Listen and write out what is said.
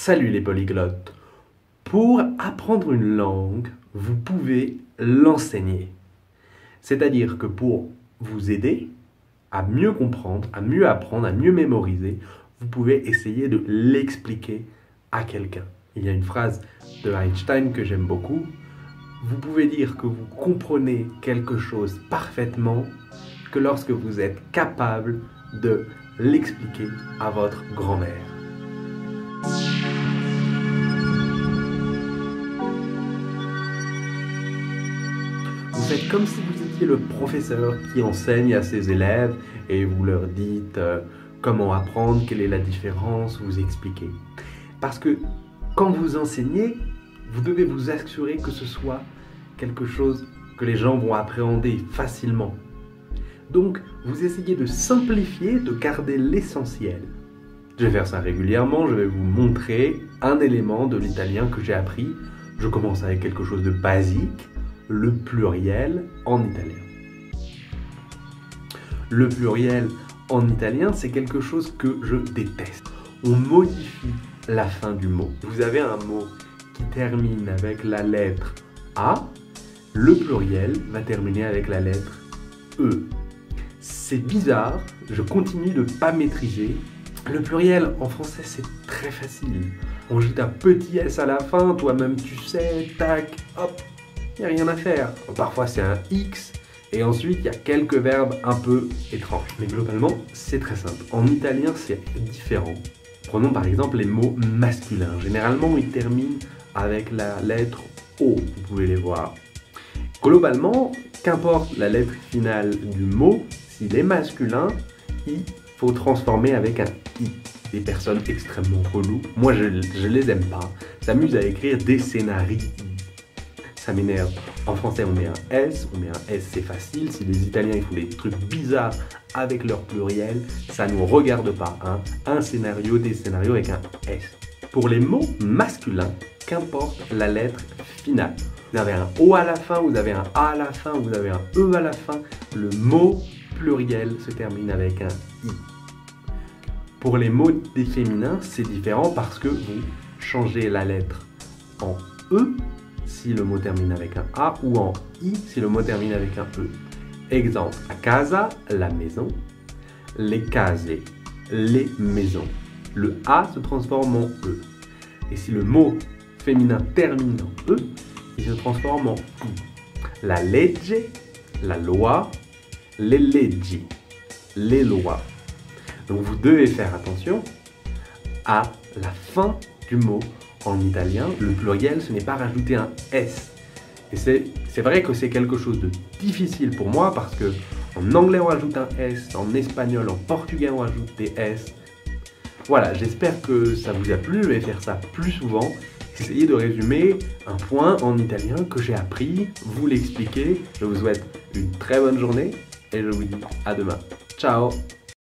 Salut les polyglottes! Pour apprendre une langue, vous pouvez l'enseigner. C'est-à-dire que pour vous aider à mieux comprendre, à mieux apprendre, à mieux mémoriser, vous pouvez essayer de l'expliquer à quelqu'un. Il y a une phrase de Einstein que j'aime beaucoup. Vous pouvez dire que vous comprenez quelque chose parfaitement que lorsque vous êtes capable de l'expliquer à votre grand-mère. Vous faites comme si vous étiez le professeur qui enseigne à ses élèves et vous leur dites comment apprendre, quelle est la différence, vous expliquez. Parce que quand vous enseignez, vous devez vous assurer que ce soit quelque chose que les gens vont appréhender facilement. Donc, vous essayez de simplifier, de garder l'essentiel. Je vais faire ça régulièrement, je vais vous montrer un élément de l'italien que j'ai appris. Je commence avec quelque chose de basique, le pluriel en italien. Le pluriel en italien, c'est quelque chose que je déteste. On modifie la fin du mot. Vous avez un mot qui termine avec la lettre A, le pluriel va terminer avec la lettre E. C'est bizarre, je continue de ne pas maîtriser. Le pluriel en français, c'est très facile. On ajoute un petit S à la fin, toi-même tu sais, tac, hop, il n'y a rien à faire. Parfois c'est un X, et ensuite il y a quelques verbes un peu étranges. Mais globalement, c'est très simple. En italien, c'est différent. Prenons par exemple les mots masculins. Généralement, ils terminent avec la lettre O, vous pouvez les voir. Globalement, qu'importe la lettre finale du mot, s'il est masculin, il faut transformer avec un I. Des personnes extrêmement reloues, moi je les aime pas, s'amusent à écrire des scénarios. Ça m'énerve. En français, on met un S, c'est facile. Si les Italiens ils font des trucs bizarres avec leur pluriel, ça nous regarde pas. Hein. Un scénario, des scénarios avec un S. Pour les mots masculins, qu'importe la lettre finale. Vous avez un O à la fin, vous avez un A à la fin, vous avez un E à la fin. Le mot pluriel se termine avec un I. Pour les mots des féminins, c'est différent parce que vous changez la lettre en E si le mot termine avec un A ou en I si le mot termine avec un E. Exemple, a casa, la maison, le case, les maisons. Le A se transforme en E. Et si le mot féminin termine en E, il se transforme en I. La legge, la loi, les leggi, les lois. Donc vous devez faire attention à la fin du mot en italien. Le pluriel, ce n'est pas rajouter un S. Et c'est vrai que c'est quelque chose de difficile pour moi parce que en anglais on rajoute un S, en espagnol, en portugais on rajoute des S. Voilà, j'espère que ça vous a plu, je vais faire ça plus souvent. Essayez de résumer un point en italien que j'ai appris, vous l'expliquer. Je vous souhaite une très bonne journée et je vous dis à demain. Ciao!